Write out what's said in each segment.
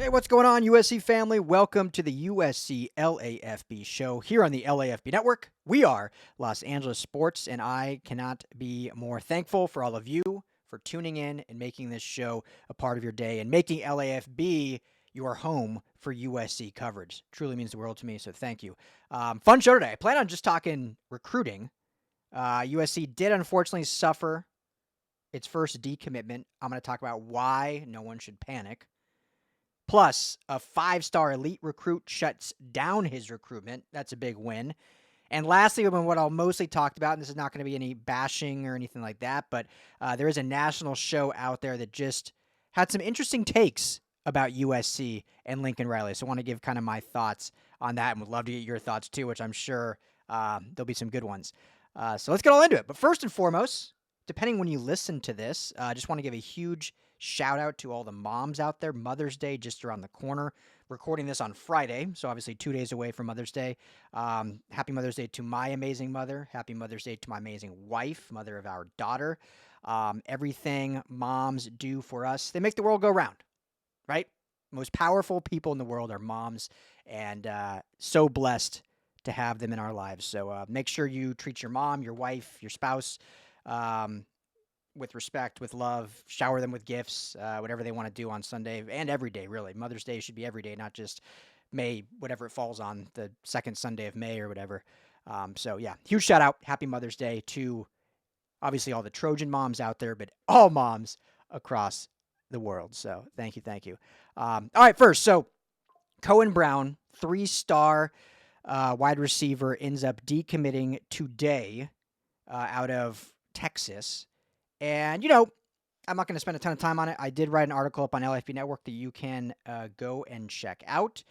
Hey, what's going on, USC family? Welcome to the USC LAFB show here on the LAFB network. We are Los Angeles Sports, and I cannot be more thankful for all of you for tuning in and making this show a part of your day and making LAFB your home for USC coverage. Truly means the world to me, so thank you. Fun show today. I plan on just talking recruiting. USC did unfortunately suffer its first decommitment. I'm going to talk about why no one should panic. Plus, a 5-star elite recruit shuts down his recruitment. That's a big win. And lastly, what I'll mostly talk about, and this is not going to be any bashing or anything like that, but there is a national show out there that just had some interesting takes about USC and Lincoln Riley. So I want to give kind of my thoughts on that and would love to get your thoughts too, which I'm sure there'll be some good ones. So let's get all into it. But first and foremost, depending when you listen to this, I just want to give a huge shout out to all the moms out there. Mother's Day just around the corner. Recording this on Friday, so obviously 2 days away from Mother's Day. Happy Mother's Day to my amazing mother. Happy Mother's Day to my amazing wife, mother of our daughter. Everything moms do for us, they make the world go round, right? Most powerful people in the world are moms, and so blessed to have them in our lives. So make sure you treat your mom, your wife, your spouse with respect, with love, shower them with gifts, whatever they want to do on Sunday and every day, really. Mother's Day should be every day, not just May, whatever it falls on, the second Sunday of May or whatever. So, yeah, huge shout out. Happy Mother's Day to obviously all the Trojan moms out there, but all moms across the world. So, thank you. All right, first, so Cohen Brown, 3-star wide receiver, ends up decommitting today out of Texas. And, I'm not going to spend a ton of time on it. I did write an article up on LFB Network that you can go and check out.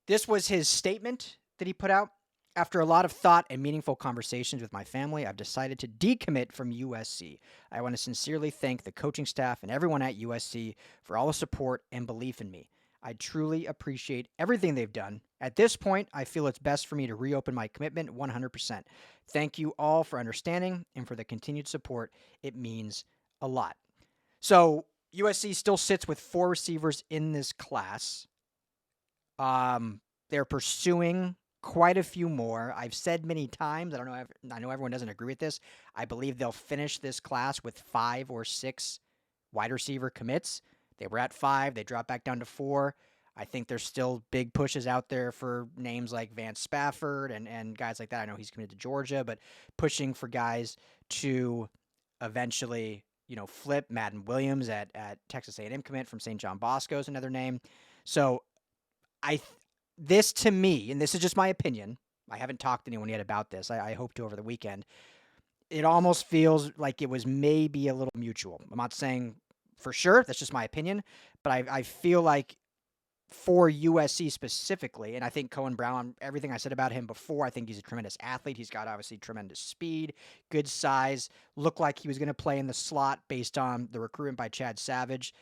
This was his statement that he put out. After a lot of thought and meaningful conversations with my family, I've decided to decommit from USC. I want to sincerely thank the coaching staff and everyone at USC for all the support and belief in me. I truly appreciate everything they've done. At this point, I feel it's best for me to reopen my commitment 100%. Thank you all for understanding and for the continued support. It means a lot. So USC still sits with 4 receivers in this class. They're pursuing quite a few more. I've said many times, I know everyone doesn't agree with this. I believe they'll finish this class with 5 or 6 wide receiver commits. They were at 5. They dropped back down to 4. I think there's still big pushes out there for names like Vance Spafford and guys like that. I know he's committed to Georgia, but pushing for guys to eventually, flip. Madden Williams at Texas A&M commit from St. John Bosco is another name. So this to me, and this is just my opinion, I haven't talked to anyone yet about this. I hope to over the weekend. It almost feels like it was maybe a little mutual. I'm not saying for sure, that's just my opinion, but I feel like for USC specifically, and I think Cohen Brown, everything I said about him before, I think he's a tremendous athlete. He's got obviously tremendous speed, good size, looked like he was going to play in the slot based on the recruitment by Chad Savage.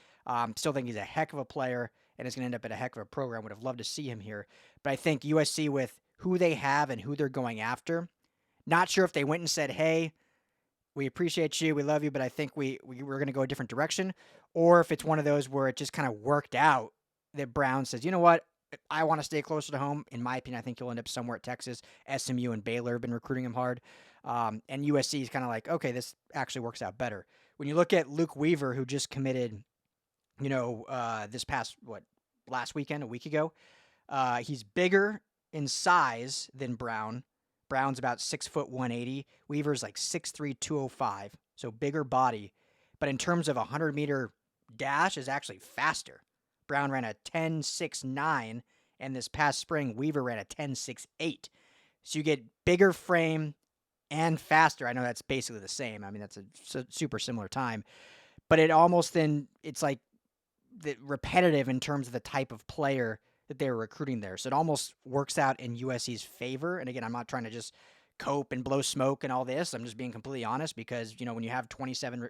Still think he's a heck of a player and is going to end up at a heck of a program. Would have loved to see him here. But I think USC, with who they have and who they're going after, not sure if they went and said, hey, we appreciate you, we love you, but I think we're going to go a different direction, or if it's one of those where it just kind of worked out that Brown says, you know what, I want to stay closer to home. In my opinion, I think he'll end up somewhere at Texas. SMU and Baylor have been recruiting him hard. And USC is kind of like, okay, this actually works out better. When you look at Luke Weaver, who just committed, this past, last weekend, a week ago, he's bigger in size than Brown. Brown's about 6'1", 180. Weaver's like 6'3", 205. So bigger body. But in terms of a 100-meter dash is actually faster. Brown ran a 10.69, and this past spring, Weaver ran a 10.68. So you get bigger frame and faster. I know that's basically the same. I mean, that's a super similar time. But it almost then, it's like repetitive in terms of the type of player that they were recruiting there. So it almost works out in USC's favor. And again, I'm not trying to just cope and blow smoke and all this. I'm just being completely honest because, when you have 27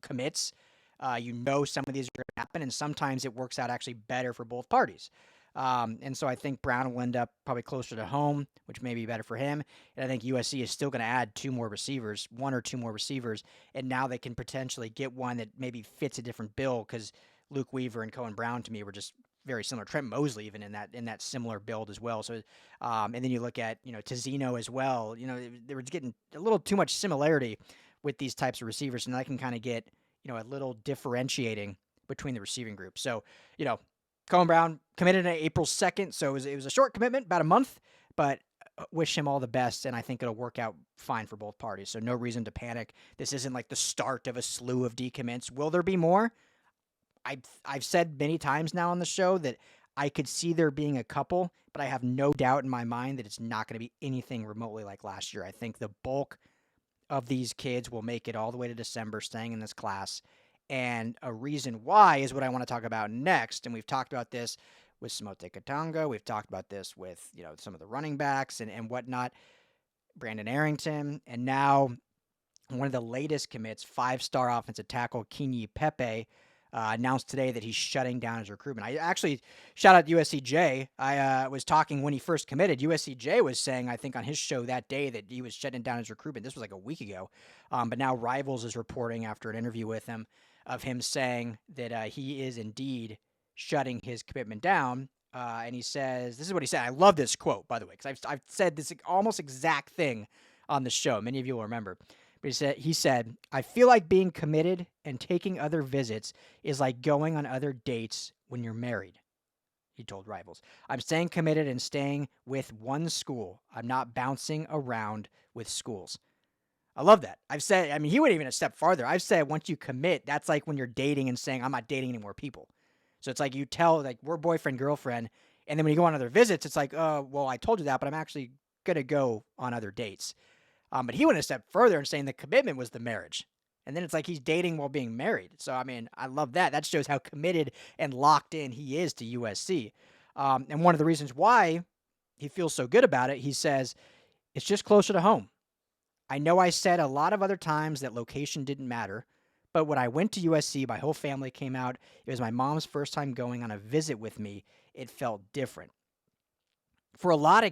commits, some of these are going to happen, and sometimes it works out actually better for both parties. And so I think Brown will end up probably closer to home, which may be better for him. And I think USC is still going to add 1 or 2 more receivers, and now they can potentially get one that maybe fits a different bill because Luke Weaver and Cohen Brown, to me, were just very similar. Trent Mosley even in that similar build as well. So, and then you look at Tizino as well. They were getting a little too much similarity with these types of receivers, and that can kind of get a little differentiating between the receiving group. So, Cohen Brown committed on April 2nd, so it was a short commitment, about a month, but wish him all the best, and I think it'll work out fine for both parties. So no reason to panic. This isn't like the start of a slew of decommits. Will there be more? I've said many times now on the show that I could see there being a couple, but I have no doubt in my mind that it's not going to be anything remotely like last year. I think the bulk of these kids will make it all the way to December staying in this class. And a reason why is what I want to talk about next. And we've talked about this with Samote Katanga. We've talked about this with, some of the running backs and whatnot, Brandon Arrington. And now one of the latest commits, 5-star offensive tackle Keenyi Pepe, announced today that he's shutting down his recruitment. I actually shout out USCJ. I was talking when he first committed. USCJ was saying, I think on his show that day, that he was shutting down his recruitment. This was like a week ago. But now Rivals is reporting after an interview with him of him saying that he is indeed shutting his commitment down. And he says, this is what he said. I love this quote, by the way, because I've said this almost exact thing on the show. Many of you will remember. But he said, I feel like being committed and taking other visits is like going on other dates when you're married, he told Rivals. I'm staying committed and staying with one school. I'm not bouncing around with schools. I love that. He went even a step farther. I've said once you commit, that's like when you're dating and saying, I'm not dating any more people. So it's like you tell, like, we're boyfriend, girlfriend. And then when you go on other visits, it's like, well, I told you that, but I'm actually going to go on other dates. But he went a step further and saying the commitment was the marriage. And then it's like he's dating while being married. So, I love that. That shows how committed and locked in he is to USC. And one of the reasons why he feels so good about it, he says, it's just closer to home. I know I said a lot of other times that location didn't matter, but when I went to USC, my whole family came out. It was my mom's first time going on a visit with me. It felt different. For a lot of,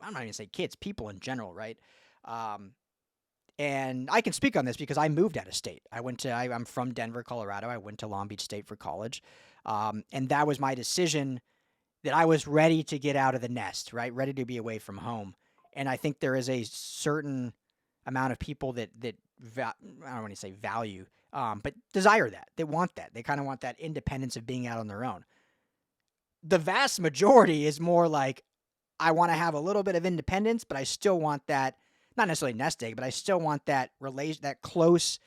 I'm not even going to say kids, people in general, right? And I can speak on this because I moved out of state. I'm from Denver, Colorado. I went to Long Beach State for college. And that was my decision that I was ready to get out of the nest, right? Ready to be away from home. And I think there is a certain amount of people that I don't want to say value, but desire that. They want that. They kind of want that independence of being out on their own. The vast majority is more like, I want to have a little bit of independence, but I still want that, not necessarily nest egg, but I still want that that close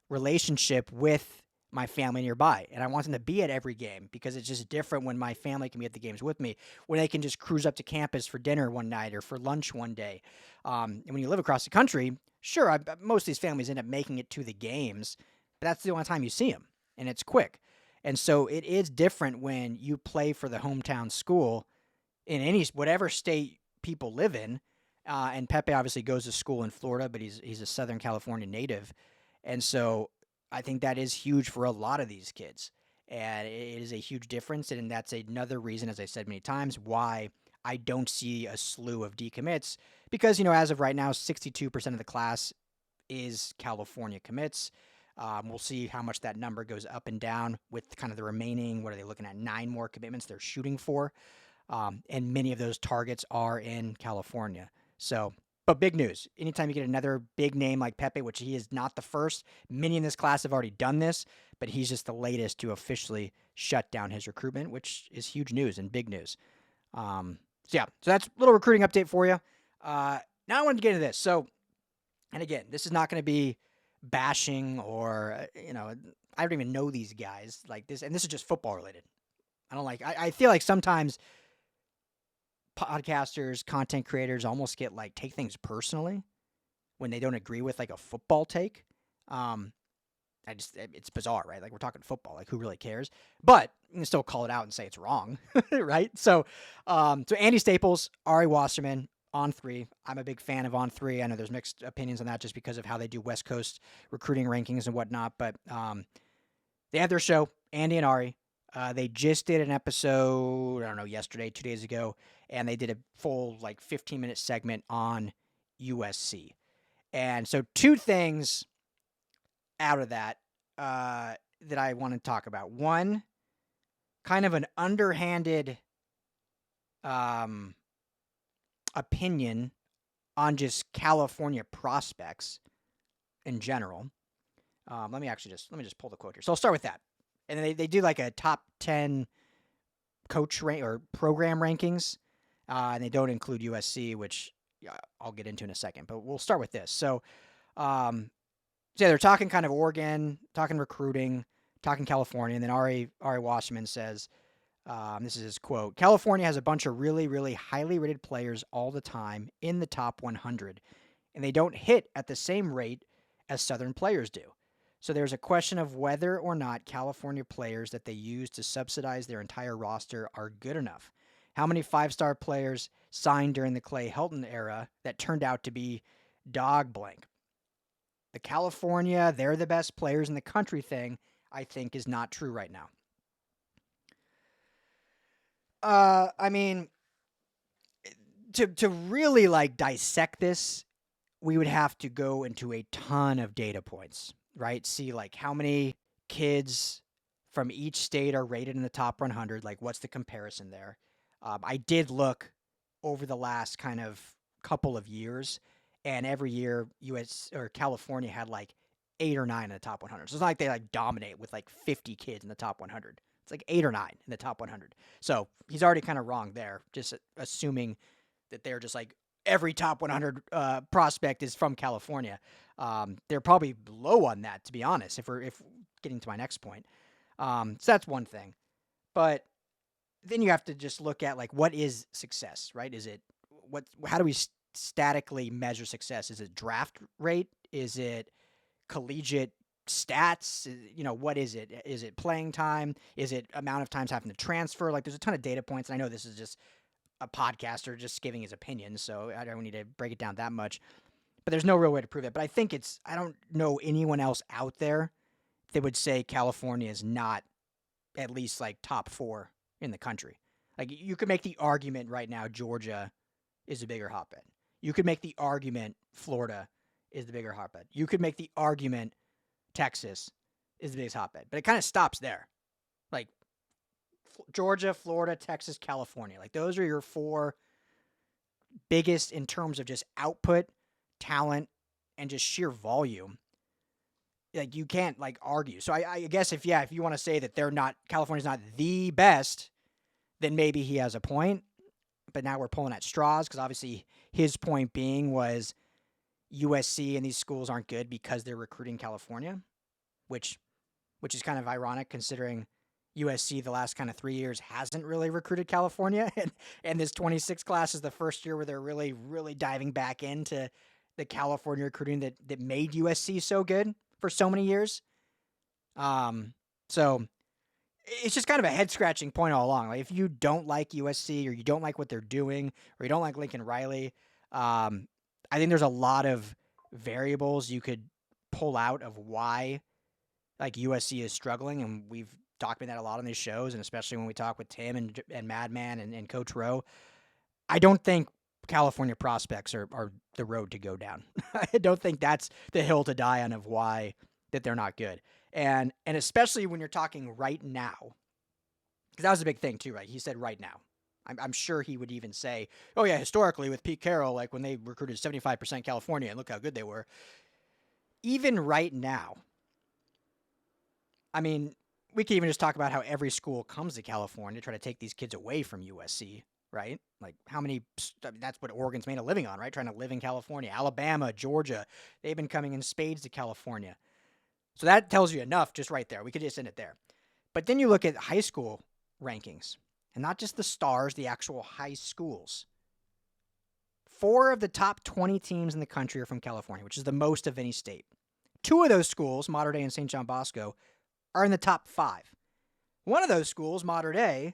relationship with my family nearby. And I want them to be at every game because it's just different when my family can be at the games with me, when they can just cruise up to campus for dinner one night or for lunch one day. And when you live across the country, sure, most of these families end up making it to the games, but that's the only time you see them, and it's quick. And so it is different when you play for the hometown school in whatever state people live in. And Pepe obviously goes to school in Florida, but he's a Southern California native. And so I think that is huge for a lot of these kids. And it is a huge difference. And that's another reason, as I said many times, why I don't see a slew of decommits. Because, as of right now, 62% of the class is California commits. We'll see how much that number goes up and down with kind of the remaining, what are they looking at, 9 more commitments they're shooting for. And many of those targets are in California. So, but big news. Anytime you get another big name like Pepe, which he is not the first, many in this class have already done this, but he's just the latest to officially shut down his recruitment, which is huge news and big news. So that's a little recruiting update for you. Now I wanted to get into this. So, and again, this is not going to be bashing or, I don't even know these guys like this. And this is just football related. I feel like sometimes podcasters, content creators almost take things personally when they don't agree with like a football take. It's bizarre, right? Like we're talking football, like who really cares? But you can still call it out and say it's wrong, right? So Andy Staples, Ari Wasserman, On3. I'm a big fan of On3. I know there's mixed opinions on that just because of how they do West Coast recruiting rankings and whatnot, but they have their show, Andy and Ari. They just did an episode, I don't know, yesterday, 2 days ago, and they did a full 15-minute segment on USC. And so 2 things out of that that I want to talk about. One, kind of an underhanded opinion on just California prospects in general. Let me just pull the quote here. So I'll start with that. And then they do like a top 10 coach or program rankings, and they don't include USC, which I'll get into in a second. But we'll start with this. So, they're talking kind of Oregon, talking recruiting, talking California, and then Ari Wasserman says, this is his quote: "California has a bunch of really, really highly rated players all the time in the top 100, and they don't hit at the same rate as Southern players do. So there's a question of whether or not California players that they use to subsidize their entire roster are good enough. How many five-star players signed during the Clay Helton era that turned out to be dog blank? The California, they're the best players in the country thing, I think, is not true right now." I mean, to really like dissect this, we would have to go into a ton of data points, right? See like how many kids from each state are rated in the top 100. Like, what's the comparison there? I did look over the last kind of couple of years, and every year California had like 8 or 9 in the top 100. So it's not like they like dominate with like 50 kids in the top 100. It's like 8 or 9 in the top 100. So he's already kind of wrong there, just assuming that they're just like every top 100 prospect is from California. They're probably low on that, to be honest, if getting to my next point. So that's one thing. But then you have to just look at like, what is success, right? How do we statically measure success? Is it draft rate? Is it collegiate stats? What is it? Is it playing time? Is it amount of times having to transfer? Like, there's a ton of data points, and I know this is just a podcaster just giving his opinion, so I don't need to break it down that much. But there's no real way to prove it. But I think I don't know anyone else out there that would say California is not at least like top 4 in the country. Like, you could make the argument right now Georgia is a bigger hotbed. You could make the argument Florida is the bigger hotbed. You could make the argument Texas is the biggest hotbed. But it kind of stops there. Like, Georgia, Florida, Texas, California. Like, those are your 4 biggest in terms of just output, talent, and just sheer volume. Like, you can't like argue. So I guess if you want to say that California's not the best, then maybe he has a point. But now we're pulling at straws, because obviously his point being was USC and these schools aren't good because they're recruiting California, which is kind of ironic considering USC the last kind of 3 years hasn't really recruited California, and this 26 class is the first year where they're really, really diving back into the California recruiting that made USC so good for so many years. So it's just kind of a head-scratching point all along. Like, if you don't like USC, or you don't like what they're doing, or you don't like Lincoln Riley, I think there's a lot of variables you could pull out of why like USC is struggling, and we've documented that a lot on these shows, and especially when we talk with Tim and Madman and Coach Rowe. I don't think California prospects are the road to go down. I don't think that's the hill to die on of why that they're not good. And especially when you're talking right now, because that was a big thing too, right? He said right now. I'm sure he would even say, oh yeah, historically with Pete Carroll, like when they recruited 75% California, and look how good they were. Even right now, I mean, we could even just talk about how every school comes to California to try to take these kids away from USC, right? Like that's what Oregon's made a living on, right? Trying to live in California. Alabama, Georgia, they've been coming in spades to California. So that tells you enough just right there. We could just end it there. But then you look at high school rankings, and not just the stars, the actual high schools. 4 of the top 20 teams in the country are from California, which is the most of any state. 2 of those schools, Mater Dei and St. John Bosco, are in the top 5. One of those schools, Mater Dei,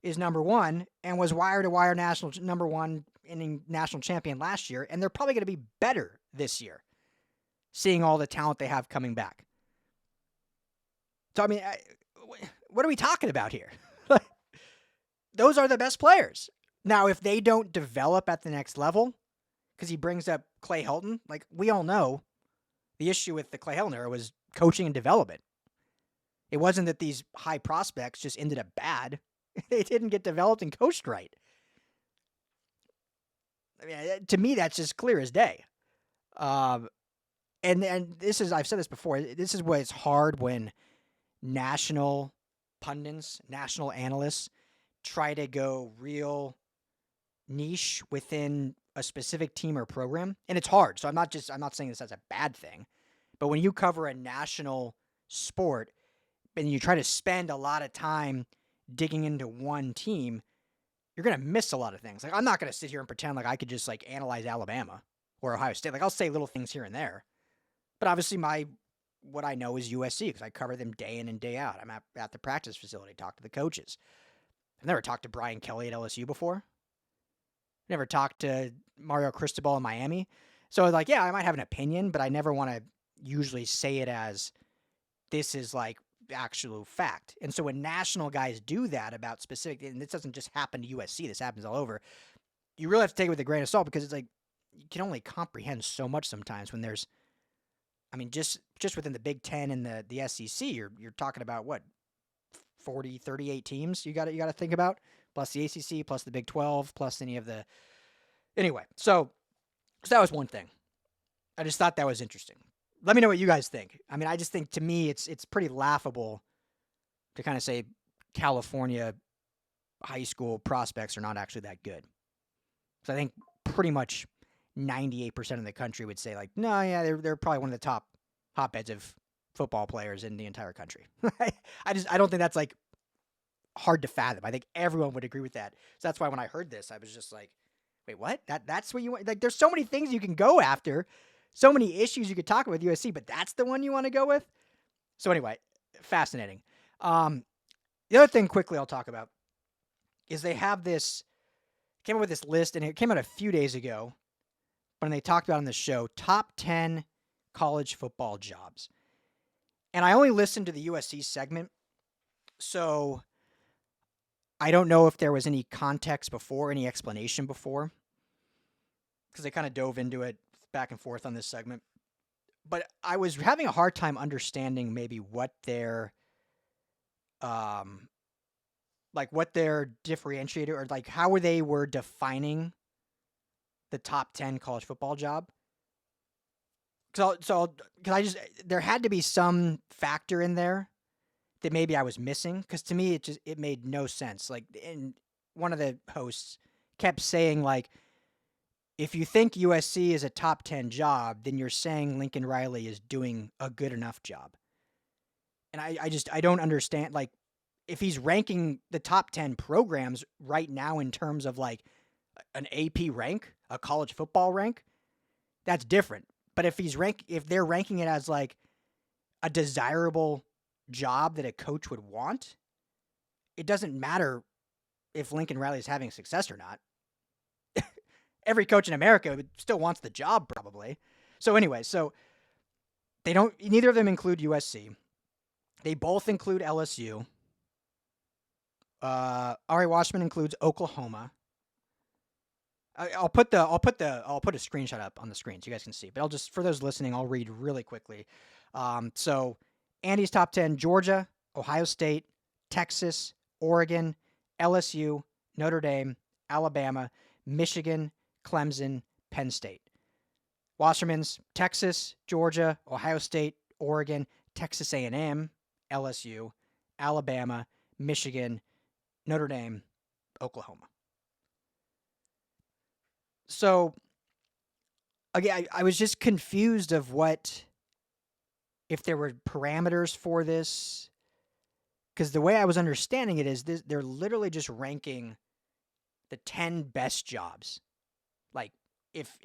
is number 1 and was wire-to-wire number 1 inning national champion last year, and they're probably going to be better this year, seeing all the talent they have coming back. So, I mean, what are we talking about here? Those are the best players. Now, if they don't develop at the next level, because he brings up Clay Helton, like we all know, the issue with the Clay Helton era was coaching and development. It wasn't that these high prospects just ended up bad. They didn't get developed and coached right. I mean, to me, that's just clear as day. And this is, I've said this before, this is why it's hard when national pundits, national analysts try to go real niche within a specific team or program. And it's hard. So I'm not saying this as a bad thing. But when you cover a national sport and you try to spend a lot of time digging into one team, you're going to miss a lot of things. Like, I'm not going to sit here and pretend like I could just like analyze Alabama or Ohio State. Like, I'll say little things here and there. But obviously what I know is USC because I cover them day in and day out. I'm at the practice facility, talk to the coaches. I've never talked to Brian Kelly at LSU before. Never talked to Mario Cristobal in Miami. So like, yeah, I might have an opinion, but I never want to usually say it as this is like actual fact. And so when national guys do that about specific, and this doesn't just happen to USC, this happens all over, you really have to take it with a grain of salt because it's like you can only comprehend so much sometimes when there's, I mean, just within the Big Ten and the SEC, you're talking about what, 40, 38 teams you got to think about, plus the ACC, plus the Big 12, plus any of the, anyway. So that was one thing. I just thought that was interesting. Let me know what you guys think. I mean, I just think to me it's pretty laughable to kind of say California high school prospects are not actually that good. So I think pretty much 98% of the country would say like, no, yeah, they're probably one of the top hotbeds of football players in the entire country. I don't think that's like hard to fathom. I think everyone would agree with that. So that's why when I heard this, I was just like, wait, what? That's what you want? Like, there's so many things you can go after, so many issues you could talk about with USC, but that's the one you want to go with? So anyway, fascinating. The other thing quickly I'll talk about is they have came up with this list, and it came out a few days ago when they talked about on the show, top 10 college football jobs. And I only listened to the USC segment, so I don't know if there was any context before, any explanation before, because they kind of dove into it back and forth on this segment. But I was having a hard time understanding maybe what their differentiator, or like how they were defining the top 10 college football job. Because there had to be some factor in there that maybe I was missing. Because to me, it made no sense. Like, and one of the hosts kept saying like, if you think USC is a top 10 job, then you're saying Lincoln Riley is doing a good enough job. And I don't understand, like, if he's ranking the top 10 programs right now in terms of like an AP rank, a college football rank, that's different. But if they're ranking it as like a desirable job that a coach would want, it doesn't matter if Lincoln Riley is having success or not. Every coach in America still wants the job probably. So anyway, neither of them include USC. They both include LSU. Ari Washman includes Oklahoma. I'll put a screenshot up on the screen so you guys can see. But for those listening, I'll read really quickly. So Andy's top 10: Georgia, Ohio State, Texas, Oregon, LSU, Notre Dame, Alabama, Michigan, Clemson, Penn State. Wasserman's Texas, Georgia, Ohio State, Oregon, Texas A&M, LSU, Alabama, Michigan, Notre Dame, Oklahoma. So, again, I was just confused of if there were parameters for this, because the way I was understanding it is they're literally just ranking the 10 best jobs. Like, if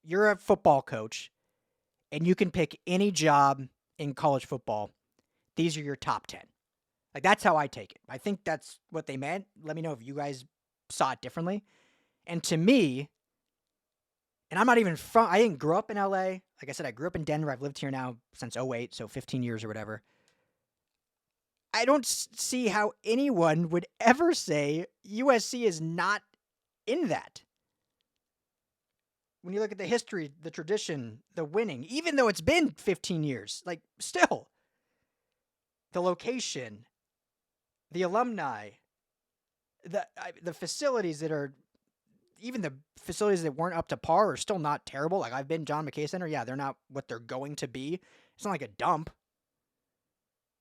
you're a football coach and you can pick any job in college football, these are your top 10. Like, that's how I take it. I think that's what they meant. Let me know if you guys saw it differently. And to me, and I'm not even I didn't grow up in LA. Like I said, I grew up in Denver. I've lived here now since 2008, so 15 years or whatever. I don't see how anyone would ever say USC is not in that. When you look at the history, the tradition, the winning, even though it's been 15 years, like, still. the location, the alumni, the facilities that are, even the facilities that weren't up to par are still not terrible. Like, I've been John McKay Center. Yeah, they're not what they're going to be. It's not like a dump.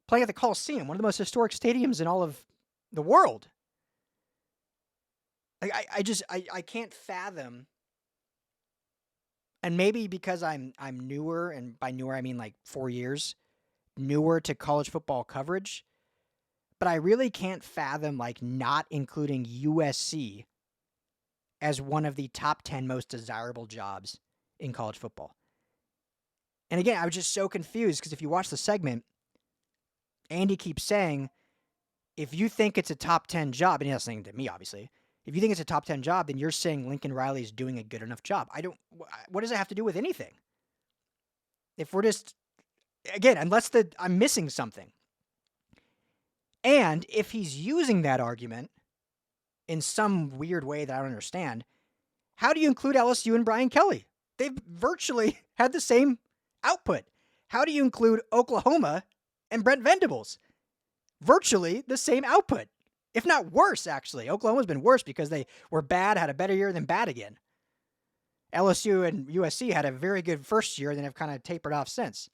Playing at the Coliseum, one of the most historic stadiums in all of the world. Like, I can't fathom. And maybe because I'm newer, and by newer I mean like 4 years, newer to college football coverage, but I really can't fathom like not including USC as one of the top 10 most desirable jobs in college football. And again, I was just so confused because if you watch the segment, Andy keeps saying, if you think it's a top 10 job, and he's not saying to me, obviously, if you think it's a top 10 job, then you're saying Lincoln Riley is doing a good enough job. What does it have to do with anything? If we're just, again, unless I'm missing something. And if he's using that argument in some weird way that I don't understand, how do you include LSU and Brian Kelly? They've virtually had the same output. How do you include Oklahoma and Brent Venables? Virtually the same output, if not worse, actually. Oklahoma's been worse because they were bad, had a better year, then bad again. LSU and USC had a very good first year, then have kind of tapered off since.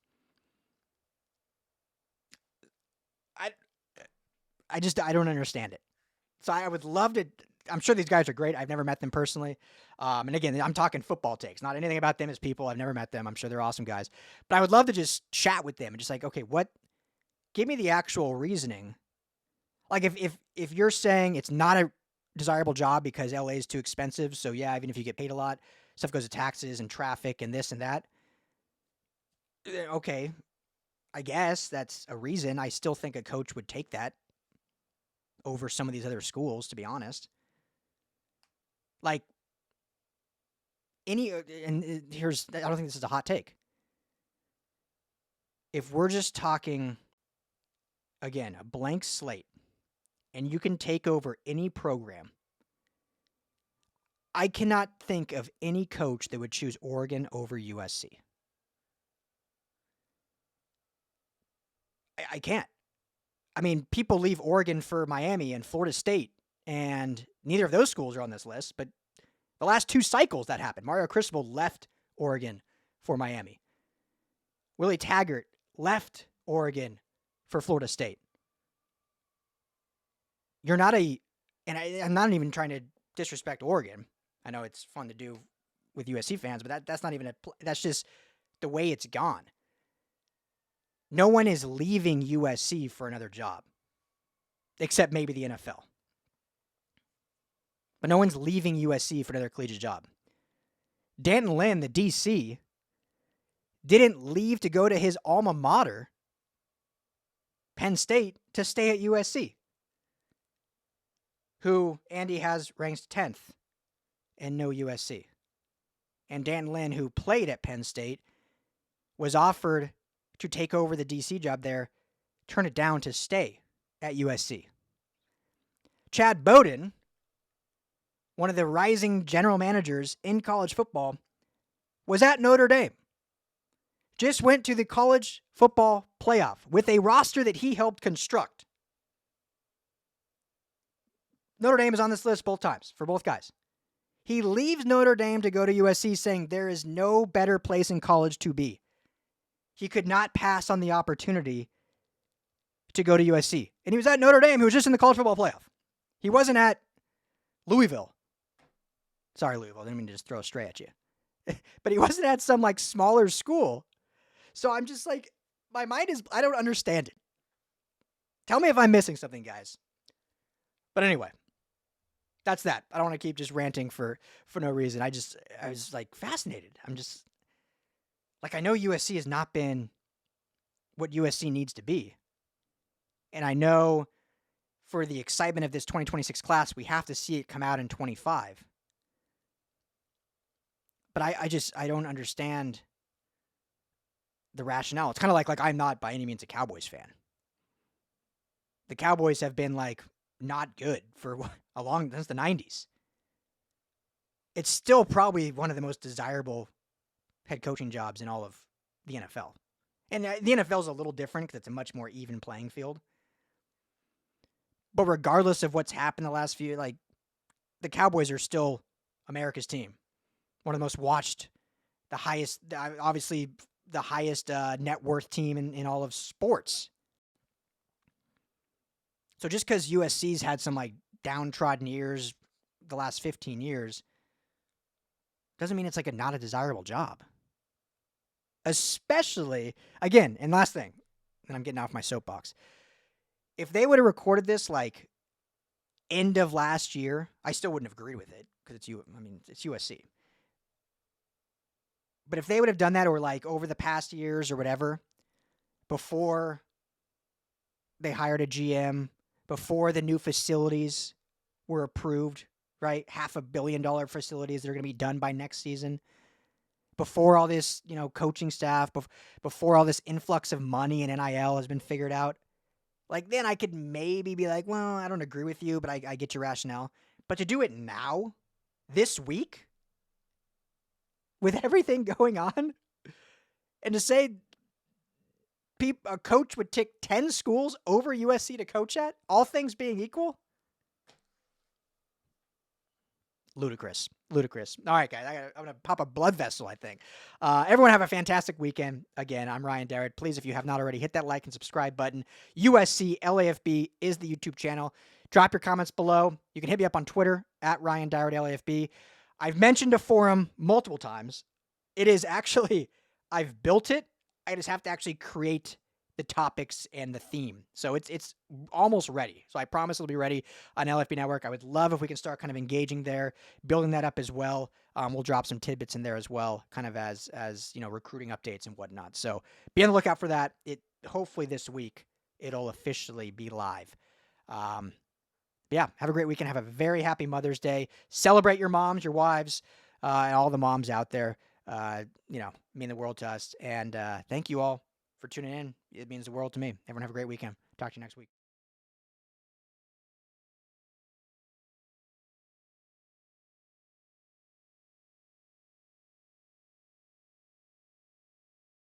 I don't understand it. So I would love to. I'm sure these guys are great. I've never met them personally. And again, I'm talking football takes, not anything about them as people. I've never met them. I'm sure they're awesome guys. But I would love to just chat with them and just like, okay, give me the actual reasoning. Like if you're saying it's not a desirable job because LA is too expensive, so yeah, even if you get paid a lot, stuff goes to taxes and traffic and this and that. Okay, I guess that's a reason. I still think a coach would take that over some of these other schools, to be honest. Like, I don't think this is a hot take. If we're just talking, again, a blank slate, and you can take over any program, I cannot think of any coach that would choose Oregon over USC. I can't. I mean, people leave Oregon for Miami and Florida State, and neither of those schools are on this list, but the last 2 cycles that happened. Mario Cristobal left Oregon for Miami. Willie Taggart left Oregon for Florida State. You're not I'm not even trying to disrespect Oregon. I know it's fun to do with USC fans, but that's not even that's just the way it's gone. No one is leaving USC for another job, except maybe the NFL. But no one's leaving USC for another collegiate job. Danton Lynn, the DC, didn't leave to go to his alma mater, Penn State, to stay at USC, who Andy has ranked 10th and no USC. And Danton Lynn, who played at Penn State, was offered to take over the DC job there, turn it down to stay at USC. Chad Bowden, one of the rising general managers in college football, was at Notre Dame. Just went to the college football playoff with a roster that he helped construct. Notre Dame is on this list both times for both guys. He leaves Notre Dame to go to USC saying there is no better place in college to be. He could not pass on the opportunity to go to USC. And he was at Notre Dame, who was just in the college football playoff. He wasn't at Louisville. Sorry, Louisville. I didn't mean to just throw a stray at you. But he wasn't at some like smaller school. So I'm just like, my mind is, I don't understand it. Tell me if I'm missing something, guys. But anyway, that's that. I don't want to keep just ranting for no reason. I was like fascinated. I'm just like, I know USC has not been what USC needs to be. And I know for the excitement of this 2026 class, we have to see it come out in 25. But I don't understand the rationale. It's kind of like I'm not by any means a Cowboys fan. The Cowboys have been like not good for since the 90s. It's still probably one of the most desirable head coaching jobs in all of the NFL. And the NFL is a little different because it's a much more even playing field. But regardless of what's happened the last few, like, the Cowboys are still America's team. One of the most watched, the highest, obviously the highest net worth team in all of sports. So just because USC's had some like downtrodden years the last 15 years doesn't mean it's like not a desirable job. Especially, again, and last thing, and I'm getting off my soapbox. If they would have recorded this like end of last year, I still wouldn't have agreed with it because it's USC. But if they would have done that, or like over the past years or whatever, before they hired a GM, before the new facilities were approved, right? $500 million facilities that are going to be done by next season. Before all this, coaching staff, before all this influx of money and NIL has been figured out, like then I could maybe be like, well, I don't agree with you, but I get your rationale. But to do it now, this week, with everything going on, and to say a coach would take 10 schools over USC to coach at, all things being equal? Ludicrous. All right, guys, I'm going to pop a blood vessel, I think. Everyone have a fantastic weekend. Again, I'm Ryan Darrett. Please, if you have not already, hit that like and subscribe button. USC LAFB is the YouTube channel. Drop your comments below. You can hit me up on Twitter, at Ryan Darrett LAFB. I've mentioned a forum multiple times. It is actually, I've built it. I just have to actually create the topics and the theme. So it's almost ready. So I promise it'll be ready on LFB Network. I would love if we can start kind of engaging there, building that up as well. We'll drop some tidbits in there as well, kind of as recruiting updates and whatnot. So be on the lookout for that. Hopefully this week it'll officially be live. Yeah, have a great weekend. Have a very happy Mother's Day. Celebrate your moms, your wives, and all the moms out there. Mean the world to us. And thank you all for tuning in. It means the world to me. Everyone have a great weekend. Talk to you next week.